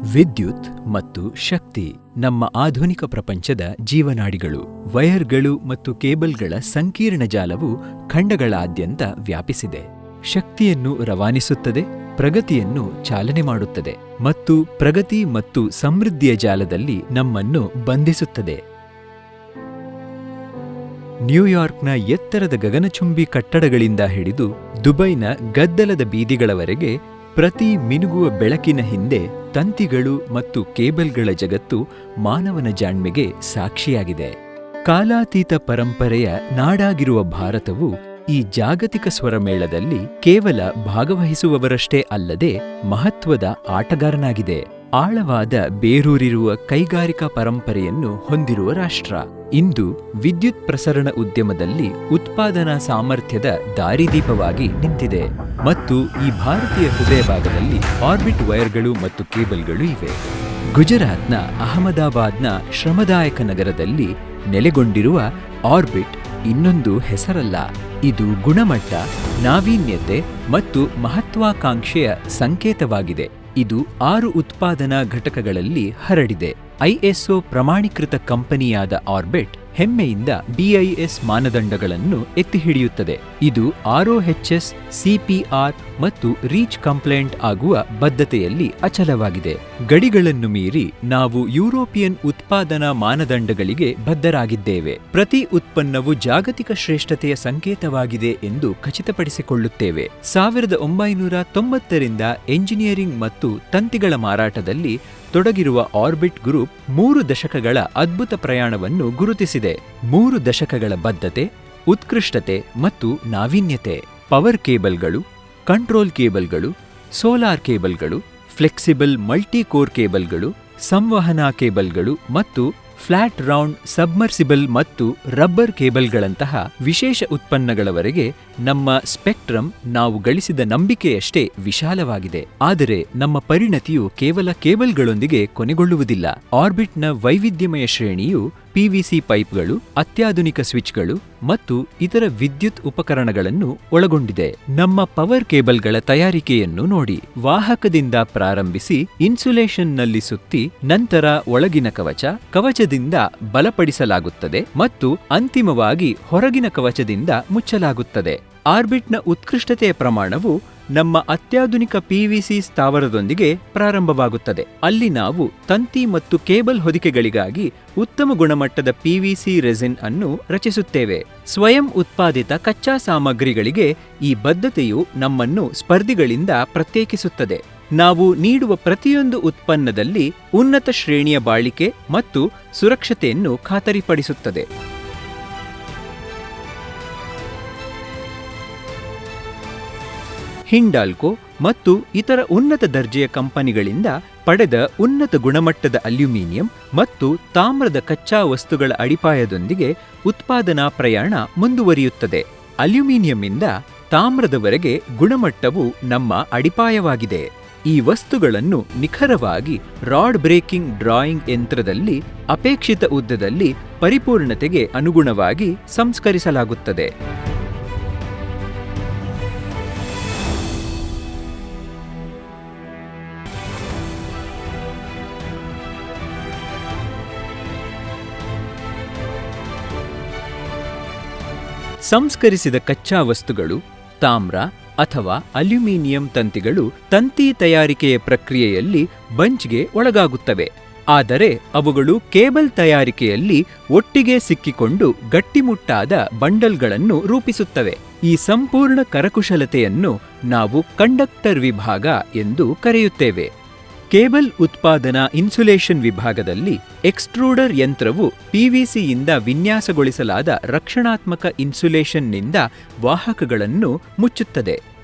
ವಿದ್ಯುತ್ ಮತ್ತು ಶಕ್ತಿ ನಮ್ಮ ಆಧುನಿಕ ಪ್ರಪಂಚದ ಜೀವನಾಡಿಗಳು. ವೈರ್ಗಳು ಮತ್ತು ಕೇಬಲ್ಗಳ ಸಂಕೀರ್ಣ ಜಾಲವು ಖಂಡಗಳಾದ್ಯಂತ ವ್ಯಾಪಿಸಿದೆ. ಶಕ್ತಿಯನ್ನು ರವಾನಿಸುತ್ತದೆ, ಪ್ರಗತಿಯನ್ನು ಚಾಲನೆ ಮಾಡುತ್ತದೆ ಮತ್ತು ಪ್ರಗತಿ ಮತ್ತು ಸಮೃದ್ಧಿಯ ಜಾಲದಲ್ಲಿ ನಮ್ಮನ್ನು ಬಂಧಿಸುತ್ತದೆ. ನ್ಯೂಯಾರ್ಕ್ನ ಎತ್ತರದ ಗಗನಚುಂಬಿ ಕಟ್ಟಡಗಳಿಂದ ಹಿಡಿದು ದುಬೈನ ಗದ್ದಲದ ಬೀದಿಗಳವರೆಗೆ ಪ್ರತಿ ಮಿನುಗುವ ಬೆಳಕಿನ ಹಿಂದೆ ತಂತಿಗಳು ಮತ್ತು ಕೇಬಲ್ಗಳ ಜಗತ್ತು ಮಾನವನ ಜಾಣ್ಮೆಗೆ ಸಾಕ್ಷಿಯಾಗಿದೆ. ಕಾಲಾತೀತ ಪರಂಪರೆಯ ನಾಡಾಗಿರುವ ಭಾರತವು ಈ ಜಾಗತಿಕ ಸ್ವರಮೇಳದಲ್ಲಿ ಕೇವಲ ಭಾಗವಹಿಸುವವರಷ್ಟೇ ಅಲ್ಲದೆ ಮಹತ್ವದ ಆಟಗಾರನಾಗಿದೆ. ಆಳವಾದ ಬೇರೂರಿರುವ ಕೈಗಾರಿಕಾ ಪರಂಪರೆಯನ್ನು ಹೊಂದಿರುವ ರಾಷ್ಟ್ರ. ಇಂದು ವಿದ್ಯುತ್ ಪ್ರಸರಣ ಉದ್ಯಮದಲ್ಲಿ ಉತ್ಪಾದನಾ ಸಾಮರ್ಥ್ಯದ ದಾರಿದೀಪವಾಗಿ ನಿಂತಿದೆ ಮತ್ತು ಈ ಭಾರತೀಯ ಹೃದಯ ಭಾಗದಲ್ಲಿ ಆರ್ಬಿಟ್ ವೈರ್ಗಳು ಮತ್ತು ಕೇಬಲ್ಗಳು ಇವೆ. ಗುಜರಾತ್ನ ಅಹಮದಾಬಾದ್ನ ಶ್ರಮದಾಯಕ ನಗರದಲ್ಲಿ ನೆಲೆಗೊಂಡಿರುವ ಆರ್ಬಿಟ್ ಇನ್ನೊಂದು ಹೆಸರಲ್ಲ. ಇದು ಗುಣಮಟ್ಟ, ನಾವೀನ್ಯತೆ ಮತ್ತು ಮಹತ್ವಾಕಾಂಕ್ಷೆಯ ಸಂಕೇತವಾಗಿದೆ. ಇದು 6 ಉತ್ಪಾದನಾ ಘಟಕಗಳಲ್ಲಿ ಹರಡಿದೆ. ಐಎಸ್ಒ ಪ್ರಮಾಣೀಕೃತ ಕಂಪನಿಯಾದ ಆರ್ಬಿಟ್ ಹೆಮ್ಮೆಯಿಂದ BIS ಮಾನದಂಡಗಳನ್ನು ಎತ್ತಿಹಿಡಿಯುತ್ತದೆ. ಇದು RoHS, CPR ಮತ್ತು ರೀಚ್ ಕಂಪ್ಲೈಂಟ್ ಆಗುವ ಬದ್ಧತೆಯಲ್ಲಿ ಅಚಲವಾಗಿದೆ. ಗಡಿಗಳನ್ನು ಮೀರಿ ನಾವು ಯುರೋಪಿಯನ್ ಉತ್ಪಾದನಾ ಮಾನದಂಡಗಳಿಗೆ ಬದ್ಧರಾಗಿದ್ದೇವೆ. ಪ್ರತಿ ಉತ್ಪನ್ನವು ಜಾಗತಿಕ ಶ್ರೇಷ್ಠತೆಯ ಸಂಕೇತವಾಗಿದೆ ಎಂದು ಖಚಿತಪಡಿಸಿಕೊಳ್ಳುತ್ತೇವೆ. 1990ರಿಂದ ಎಂಜಿನಿಯರಿಂಗ್ ಮತ್ತು ತಂತಿಗಳ ಮಾರಾಟದಲ್ಲಿ ತೊಡಗಿರುವ ಆರ್ಬಿಟ್ ಗ್ರೂಪ್ 3 ದಶಕಗಳ ಅದ್ಭುತ ಪ್ರಯಾಣವನ್ನು ಗುರುತಿಸಿದೆ. 3 ದಶಕಗಳ ಬದ್ಧತೆ, ಉತ್ಕೃಷ್ಟತೆ ಮತ್ತು ನಾವೀನ್ಯತೆ. ಪವರ್ ಕೇಬಲ್ಗಳು, ಕಂಟ್ರೋಲ್ ಕೇಬಲ್ಗಳು, ಸೋಲಾರ್ ಕೇಬಲ್ಗಳು, ಫ್ಲೆಕ್ಸಿಬಲ್ ಮಲ್ಟಿ ಕೋರ್ ಕೇಬಲ್ಗಳು, ಸಂವಹನಾ ಕೇಬಲ್ಗಳು ಮತ್ತು ಫ್ಲಾಟ್ ರೌಂಡ್ ಸಬ್ಮರ್ಸಿಬಲ್ ಮತ್ತು ರಬ್ಬರ್ ಕೇಬಲ್ಗಳಂತಹ ವಿಶೇಷ ಉತ್ಪನ್ನಗಳವರೆಗೆ ನಮ್ಮ ಸ್ಪೆಕ್ಟ್ರಮ್ ನಾವು ಗಳಿಸಿದ ನಂಬಿಕೆಯಷ್ಟೇ ವಿಶಾಲವಾಗಿದೆ. ಆದರೆ ನಮ್ಮ ಪರಿಣತಿಯು ಕೇವಲ ಕೇಬಲ್ಗಳೊಂದಿಗೆ ಕೊನೆಗೊಳ್ಳುವುದಿಲ್ಲ. ಆರ್ಬಿಟ್ನ ವೈವಿಧ್ಯಮಯ ಶ್ರೇಣಿಯು PVC ಪೈಪ್ಗಳು, ಅತ್ಯಾಧುನಿಕ ಸ್ವಿಚ್ಗಳು ಮತ್ತು ಇತರ ವಿದ್ಯುತ್ ಉಪಕರಣಗಳನ್ನು ಒಳಗೊಂಡಿದೆ. ನಮ್ಮ ಪವರ್ ಕೇಬಲ್ಗಳ ತಯಾರಿಕೆಯನ್ನು ನೋಡಿ. ವಾಹಕದಿಂದ ಪ್ರಾರಂಭಿಸಿ ಇನ್ಸುಲೇಷನ್ನಲ್ಲಿ ಸುತ್ತಿ, ನಂತರ ಒಳಗಿನ ಕವಚದಿಂದ ಬಲಪಡಿಸಲಾಗುತ್ತದೆ ಮತ್ತು ಅಂತಿಮವಾಗಿ ಹೊರಗಿನ ಕವಚದಿಂದ ಮುಚ್ಚಲಾಗುತ್ತದೆ. ಆರ್ಬಿಟ್ನ ಉತ್ಕೃಷ್ಟತೆಯ ಪ್ರಮಾಣವು ನಮ್ಮ ಅತ್ಯಾಧುನಿಕ PVC ಸ್ಥಾವರದೊಂದಿಗೆ ಪ್ರಾರಂಭವಾಗುತ್ತದೆ. ಅಲ್ಲಿ ನಾವು ತಂತಿ ಮತ್ತು ಕೇಬಲ್ ಹೊದಿಕೆಗಳಿಗಾಗಿ ಉತ್ತಮ ಗುಣಮಟ್ಟದ PVC ರೆಸಿನ್ ಅನ್ನು ರಚಿಸುತ್ತೇವೆ. ಸ್ವಯಂ ಉತ್ಪಾದಿತ ಕಚ್ಚಾ ಸಾಮಗ್ರಿಗಳಿಗೆ ಈ ಬದ್ಧತೆಯು ನಮ್ಮನ್ನು ಸ್ಪರ್ಧಿಗಳಿಂದ ಪ್ರತ್ಯೇಕಿಸುತ್ತದೆ. ನಾವು ನೀಡುವ ಪ್ರತಿಯೊಂದು ಉತ್ಪನ್ನದಲ್ಲಿ ಉನ್ನತ ಶ್ರೇಣಿಯ ಬಾಳಿಕೆ ಮತ್ತು ಸುರಕ್ಷತೆಯನ್ನು ಖಾತರಿಪಡಿಸುತ್ತದೆ. ಹಿಂಡಾಲ್ಕೋ ಮತ್ತು ಇತರ ಉನ್ನತ ದರ್ಜೆಯ ಕಂಪನಿಗಳಿಂದ ಪಡೆದ ಉನ್ನತ ಗುಣಮಟ್ಟದ ಅಲ್ಯೂಮಿನಿಯಂ ಮತ್ತು ತಾಮ್ರದ ಕಚ್ಚಾ ವಸ್ತುಗಳ ಅಡಿಪಾಯದೊಂದಿಗೆ ಉತ್ಪಾದನಾ ಪ್ರಯಾಣ ಮುಂದುವರಿಯುತ್ತದೆ. ಅಲ್ಯೂಮಿನಿಯಂನಿಂದ ತಾಮ್ರದವರೆಗೆ ಗುಣಮಟ್ಟವು ನಮ್ಮ ಅಡಿಪಾಯವಾಗಿದೆ. ಈ ವಸ್ತುಗಳನ್ನು ನಿಖರವಾಗಿ ರಾಡ್ ಬ್ರೇಕಿಂಗ್ ಡ್ರಾಯಿಂಗ್ ಯಂತ್ರದಲ್ಲಿ ಅಪೇಕ್ಷಿತ ಉದ್ದದಲ್ಲಿ ಪರಿಪೂರ್ಣತೆಗೆ ಅನುಗುಣವಾಗಿ ಸಂಸ್ಕರಿಸಲಾಗುತ್ತದೆ. ಸಂಸ್ಕರಿಸಿದ ಕಚ್ಚಾ ವಸ್ತುಗಳು, ತಾಮ್ರ ಅಥವಾ ಅಲ್ಯೂಮಿನಿಯಂ ತಂತಿಗಳು ತಂತಿ ತಯಾರಿಕೆಯ ಪ್ರಕ್ರಿಯೆಯಲ್ಲಿ ಬಂಚ್ಗೆ ಒಳಗಾಗುತ್ತವೆ. ಆದರೆ ಅವುಗಳು ಕೇಬಲ್ ತಯಾರಿಕೆಯಲ್ಲಿ ಒಟ್ಟಿಗೆ ಸಿಕ್ಕಿಕೊಂಡು ಗಟ್ಟಿಮುಟ್ಟಾದ ಬಂಡಲ್ಗಳನ್ನು ರೂಪಿಸುತ್ತವೆ. ಈ ಸಂಪೂರ್ಣ ಕರಕುಶಲತೆಯನ್ನು ನಾವು ಕಂಡಕ್ಟರ್ ವಿಭಾಗ ಎಂದು ಕರೆಯುತ್ತೇವೆ. ಕೇಬಲ್ ಉತ್ಪಾದನಾ ಇನ್ಸುಲೇಷನ್ ವಿಭಾಗದಲ್ಲಿ ಎಕ್ಸ್ಟ್ರೂಡರ್ ಯಂತ್ರವು PVCಯಿಂದ ವಿನ್ಯಾಸಗೊಳಿಸಲಾದ ರಕ್ಷಣಾತ್ಮಕ ಇನ್ಸುಲೇಷನ್ನಿಂದ ವಾಹಕಗಳನ್ನು ಮುಚ್ಚುತ್ತದೆ.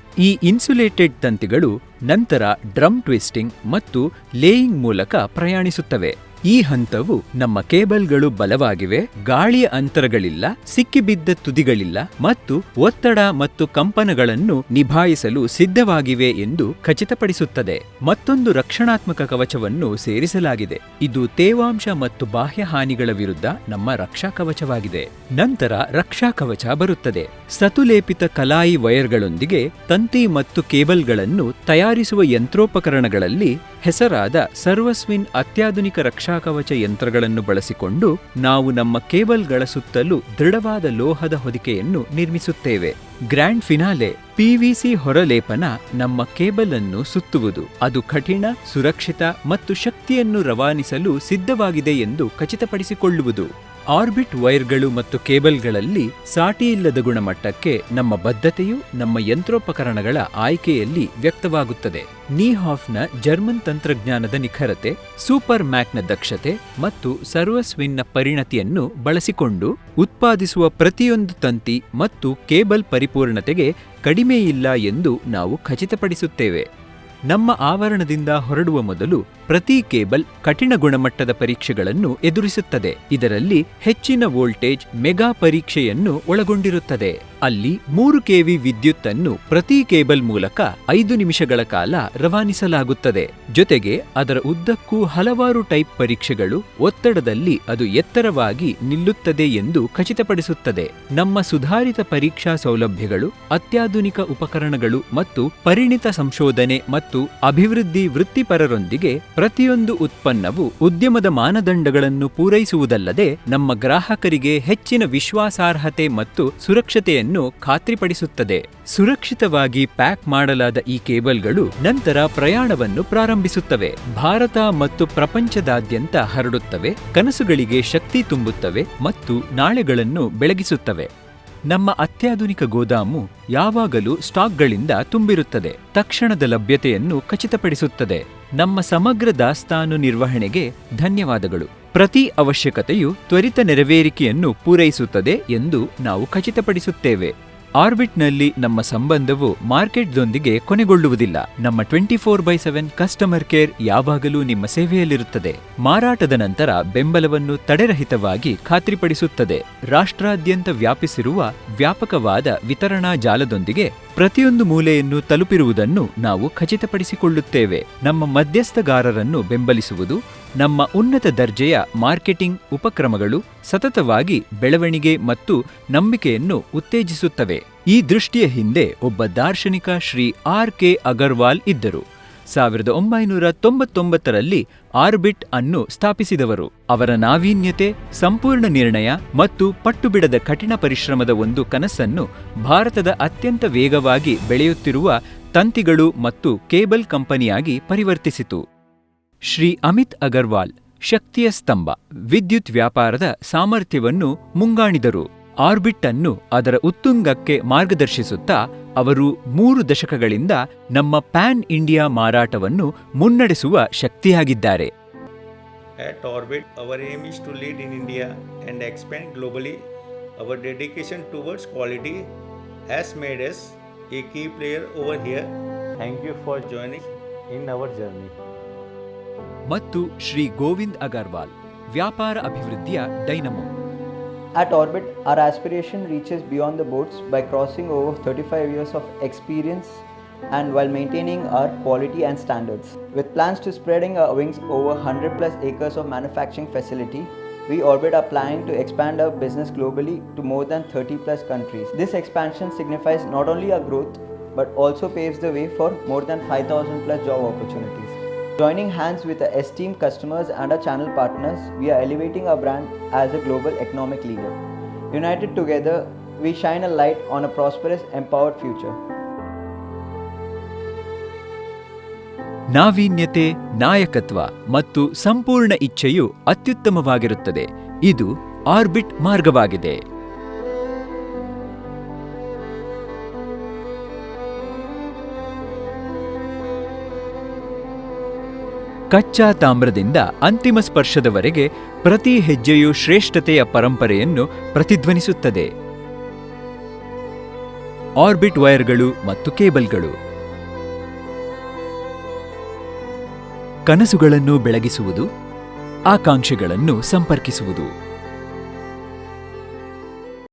ಈ ಇನ್ಸುಲೇಟೆಡ್ ತಂತಿಗಳು ನಂತರ ಡ್ರಮ್ ಟ್ವಿಸ್ಟಿಂಗ್ ಮತ್ತು ಲೇಯಿಂಗ್ ಮೂಲಕ ಪ್ರಯಾಣಿಸುತ್ತವೆ. ಈ ಹಂತವು ನಮ್ಮ ಕೇಬಲ್ಗಳು ಬಲವಾಗಿವೆ, ಗಾಳಿಯ ಅಂತರಗಳಿಲ್ಲ, ಸಿಕ್ಕಿಬಿದ್ದ ತುದಿಗಳಿಲ್ಲ ಮತ್ತು ಒತ್ತಡ ಮತ್ತು ಕಂಪನಗಳನ್ನು ನಿಭಾಯಿಸಲು ಸಿದ್ಧವಾಗಿವೆ ಎಂದು ಖಚಿತಪಡಿಸುತ್ತದೆ. ಮತ್ತೊಂದು ರಕ್ಷಣಾತ್ಮಕ ಕವಚವನ್ನು ಸೇರಿಸಲಾಗಿದೆ. ಇದು ತೇವಾಂಶ ಮತ್ತು ಬಾಹ್ಯ ಹಾನಿಗಳ ವಿರುದ್ಧ ನಮ್ಮ ರಕ್ಷಾ ಕವಚವಾಗಿದೆ. ನಂತರ ರಕ್ಷಾ ಕವಚ ಬರುತ್ತದೆ. ಸತುಲೇಪಿತ ಕಲಾಯಿ ವೈರ್ಗಳೊಂದಿಗೆ ತಂತಿ ಮತ್ತು ಕೇಬಲ್ಗಳನ್ನು ತಯಾರಿಸುವ ಯಂತ್ರೋಪಕರಣಗಳಲ್ಲಿ ಹೆಸರಾದ ಸರ್ವಸ್ವಿನ್ ಅತ್ಯಾಧುನಿಕ ರಕ್ಷಾ ಕವಚ ಯಂತ್ರಗಳನ್ನು ಬಳಸಿಕೊಂಡು ನಾವು ನಮ್ಮ ಕೇಬಲ್ಗಳ ಸುತ್ತಲೂ ದೃಢವಾದ ಲೋಹದ ಹೊದಿಕೆಯನ್ನು ನಿರ್ಮಿಸುತ್ತೇವೆ. ಗ್ರ್ಯಾಂಡ್ ಫಿನಾಲೆ ಪಿವಿಸಿ ಹೊರಲೇಪನ ನಮ್ಮ ಕೇಬಲ್ ಅನ್ನು ಸುತ್ತುವುದು. ಅದು ಕಠಿಣ, ಸುರಕ್ಷಿತ ಮತ್ತು ಶಕ್ತಿಯನ್ನು ರವಾನಿಸಲು ಸಿದ್ಧವಾಗಿದೆ ಎಂದು ಖಚಿತಪಡಿಸಿಕೊಳ್ಳುವುದು. ಆರ್ಬಿಟ್ ವೈರ್ಗಳು ಮತ್ತು ಕೇಬಲ್ಗಳಲ್ಲಿ ಸಾಟಿಯಿಲ್ಲದ ಗುಣಮಟ್ಟಕ್ಕೆ ನಮ್ಮ ಬದ್ಧತೆಯು ನಮ್ಮ ಯಂತ್ರೋಪಕರಣಗಳ ಆಯ್ಕೆಯಲ್ಲಿ ವ್ಯಕ್ತವಾಗುತ್ತದೆ. ನೀಹಾಫ್ನ ಜರ್ಮನ್ ತಂತ್ರಜ್ಞಾನದ ನಿಖರತೆ, ಸೂಪರ್ ಮ್ಯಾಕ್ನ ದಕ್ಷತೆ ಮತ್ತು ಸರ್ವಸ್ವಿನ್ನ ಪರಿಣತಿಯನ್ನು ಬಳಸಿಕೊಂಡು ಉತ್ಪಾದಿಸುವ ಪ್ರತಿಯೊಂದು ತಂತಿ ಮತ್ತು ಕೇಬಲ್ ಪರಿಪೂರ್ಣತೆಗೆ ಕಡಿಮೆಯಿಲ್ಲ ಎಂದು ನಾವು ಖಚಿತಪಡಿಸುತ್ತೇವೆ. ನಮ್ಮ ಆವರಣದಿಂದ ಹೊರಡುವ ಮೊದಲು ಪ್ರತಿ ಕೇಬಲ್ ಕಠಿಣ ಗುಣಮಟ್ಟದ ಪರೀಕ್ಷೆಗಳನ್ನು ಎದುರಿಸುತ್ತದೆ. ಇದರಲ್ಲಿ ಹೆಚ್ಚಿನ ವೋಲ್ಟೇಜ್ ಮೆಗಾ ಪರೀಕ್ಷೆಯನ್ನು ಒಳಗೊಂಡಿರುತ್ತದೆ. ಅಲ್ಲಿ 3 ಕೆವಿ ವಿದ್ಯುತ್ ಅನ್ನು ಪ್ರತಿ ಕೇಬಲ್ ಮೂಲಕ 5 ನಿಮಿಷಗಳ ಕಾಲ ರವಾನಿಸಲಾಗುತ್ತದೆ. ಜೊತೆಗೆ ಅದರ ಉದ್ದಕ್ಕೂ ಹಲವಾರು ಟೈಪ್ ಪರೀಕ್ಷೆಗಳು, ಒತ್ತಡದಲ್ಲಿ ಅದು ಎತ್ತರವಾಗಿ ನಿಲ್ಲುತ್ತದೆ ಎಂದು ಖಚಿತಪಡಿಸುತ್ತದೆ. ನಮ್ಮ ಸುಧಾರಿತ ಪರೀಕ್ಷಾ ಸೌಲಭ್ಯಗಳು, ಅತ್ಯಾಧುನಿಕ ಉಪಕರಣಗಳು ಮತ್ತು ಪರಿಣಿತ ಸಂಶೋಧನೆ ಮತ್ತು ಅಭಿವೃದ್ಧಿ ವೃತ್ತಿಪರರೊಂದಿಗೆ ಪ್ರತಿಯೊಂದು ಉತ್ಪನ್ನವು ಉದ್ಯಮದ ಮಾನದಂಡಗಳನ್ನು ಪೂರೈಸುವುದಲ್ಲದೆ ನಮ್ಮ ಗ್ರಾಹಕರಿಗೆ ಹೆಚ್ಚಿನ ವಿಶ್ವಾಸಾರ್ಹತೆ ಮತ್ತು ಸುರಕ್ಷತೆಯನ್ನು ಖಾತ್ರಿಪಡಿಸುತ್ತದೆ. ಸುರಕ್ಷಿತವಾಗಿ ಪ್ಯಾಕ್ ಮಾಡಲಾದ ಈ ಕೇಬಲ್ಗಳು ನಂತರ ಪ್ರಯಾಣವನ್ನು ಪ್ರಾರಂಭಿಸುತ್ತವೆ, ಭಾರತ ಮತ್ತು ಪ್ರಪಂಚದಾದ್ಯಂತ ಹರಡುತ್ತವೆ, ಕನಸುಗಳಿಗೆ ಶಕ್ತಿ ತುಂಬುತ್ತವೆ ಮತ್ತು ನಾಳೆಗಳನ್ನು ಬೆಳಗಿಸುತ್ತವೆ. ನಮ್ಮ ಅತ್ಯಾಧುನಿಕ ಗೋದಾಮು ಯಾವಾಗಲೂ ಸ್ಟಾಕ್ಗಳಿಂದ ತುಂಬಿರುತ್ತದೆ, ತಕ್ಷಣದ ಲಭ್ಯತೆಯನ್ನು ಖಚಿತಪಡಿಸುತ್ತದೆ. ನಮ್ಮ ಸಮಗ್ರ ದಾಸ್ತಾನು ನಿರ್ವಹಣೆಗೆ ಧನ್ಯವಾದಗಳು. ಪ್ರತಿ ಅವಶ್ಯಕತೆಯು ತ್ವರಿತ ನೆರವೇರಿಕೆಯನ್ನು ಪೂರೈಸುತ್ತದೆ ಎಂದು ನಾವು ಖಚಿತಪಡಿಸುತ್ತೇವೆ. ಆರ್ಬಿಟ್ನಲ್ಲಿ ನಮ್ಮ ಸಂಬಂಧವು ಮಾರ್ಕೆಟ್ದೊಂದಿಗೆ ಕೊನೆಗೊಳ್ಳುವುದಿಲ್ಲ. ನಮ್ಮ 24/7 ಕಸ್ಟಮರ್ ಕೇರ್ ಯಾವಾಗಲೂ ನಿಮ್ಮ ಸೇವೆಯಲ್ಲಿರುತ್ತದೆ. ಮಾರಾಟದ ನಂತರ ಬೆಂಬಲವನ್ನು ತಡೆರಹಿತವಾಗಿ ಖಾತ್ರಿಪಡಿಸುತ್ತದೆ. ರಾಷ್ಟ್ರಾದ್ಯಂತ ವ್ಯಾಪಿಸಿರುವ ವ್ಯಾಪಕವಾದ ವಿತರಣಾ ಜಾಲದೊಂದಿಗೆ ಪ್ರತಿಯೊಂದು ಮೂಲೆಯನ್ನು ತಲುಪಿರುವುದನ್ನು ನಾವು ಖಚಿತಪಡಿಸಿಕೊಳ್ಳುತ್ತೇವೆ. ನಮ್ಮ ಮಧ್ಯಸ್ಥಗಾರರನ್ನು ಬೆಂಬಲಿಸುವುದು, ನಮ್ಮ ಉನ್ನತ ದರ್ಜೆಯ ಮಾರ್ಕೆಟಿಂಗ್ ಉಪಕ್ರಮಗಳು ಸತತವಾಗಿ ಬೆಳವಣಿಗೆ ಮತ್ತು ನಂಬಿಕೆಯನ್ನು ಉತ್ತೇಜಿಸುತ್ತವೆ. ಈ ದೃಷ್ಟಿಯ ಹಿಂದೆ ಒಬ್ಬ ದಾರ್ಶನಿಕ ಶ್ರೀ ಆರ್.ಕೆ. ಅಗರ್ವಾಲ್ ಇದ್ದರು. 1999ರಲ್ಲಿ ಆರ್ಬಿಟ್ ಅನ್ನು ಸ್ಥಾಪಿಸಿದವರು. ಅವರ ನಾವೀನ್ಯತೆ, ಸಂಪೂರ್ಣ ನಿರ್ಣಯ ಮತ್ತು ಪಟ್ಟುಬಿಡದ ಕಠಿಣ ಪರಿಶ್ರಮದ ಒಂದು ಕನಸನ್ನು ಭಾರತದ ಅತ್ಯಂತ ವೇಗವಾಗಿ ಬೆಳೆಯುತ್ತಿರುವ ತಂತಿಗಳು ಮತ್ತು ಕೇಬಲ್ ಕಂಪನಿಯಾಗಿ ಪರಿವರ್ತಿಸಿತು. ಶ್ರೀ ಅಮಿತ್ ಅಗರ್ವಾಲ್ ಶಕ್ತಿಯ ಸ್ತಂಭ, ವಿದ್ಯುತ್ ವ್ಯಾಪಾರದ ಸಾಮರ್ಥ್ಯವನ್ನು ಮುಂಗಾಣಿದರು. ಆರ್ಬಿಟ್ ಅನ್ನು ಅದರ ಉತ್ತುಂಗಕ್ಕೆ ಮಾರ್ಗದರ್ಶಿಸುತ್ತಾ ಅವರು 3 ದಶಕಗಳಿಂದ ನಮ್ಮ ಪ್ಯಾನ್ ಇಂಡಿಯಾ ಮಾರಾಟವನ್ನು ಮುನ್ನಡೆಸುವ ಶಕ್ತಿಯಾಗಿದ್ದಾರೆ. At Orbit, our aim is to lead in India and expand globally. Our dedication towards quality has made us a key player over here. Thank you for joining in our journey. ಮತ್ತು ಶ್ರೀ ಗೋವಿಂದ್ ಅಗರ್ವಾಲ್, ವ್ಯಾಪಾರ ಅಭಿವೃದ್ಧಿಯ dynamo. At Orbit, our aspiration reaches beyond the boards by crossing over 35 years of experience and while maintaining our quality and standards. With plans to spreading our wings over 100+ acres of manufacturing facility, we Orbit are planning to expand our business globally to more than 30+ countries. This expansion signifies not only our growth but also paves the way for more than 5,000+ job opportunities. Joining hands with our esteemed customers and our channel partners, we are elevating our brand as a global economic leader. United together, we shine a light on a prosperous, empowered future. ನಾವೀನ್ಯತೆ, ನಾಯಕತ್ವ ಮತ್ತು ಸಂಪೂರ್ಣ ಇಚ್ಛೆಯು ಅತ್ಯುತ್ತಮವಾಗಿರುತ್ತದೆ. ಇದು orbit ಮಾರ್ಗವಾಗಿದೆ. ಕಚ್ಚಾ ತಾಮ್ರದಿಂದ ಅಂತಿಮ ಸ್ಪರ್ಶದವರೆಗೆ ಪ್ರತಿ ಹೆಜ್ಜೆಯು ಶ್ರೇಷ್ಠತೆಯ ಪರಂಪರೆಯನ್ನು ಪ್ರತಿಧ್ವನಿಸುತ್ತದೆ. ಆರ್ಬಿಟ್ ವೈರ್ಗಳು ಮತ್ತು ಕೇಬಲ್ಗಳು ಕನಸುಗಳನ್ನು ಬೆಳಗಿಸುವುದು, ಆಕಾಂಕ್ಷಿಗಳನ್ನು ಸಂಪರ್ಕಿಸುವುದು.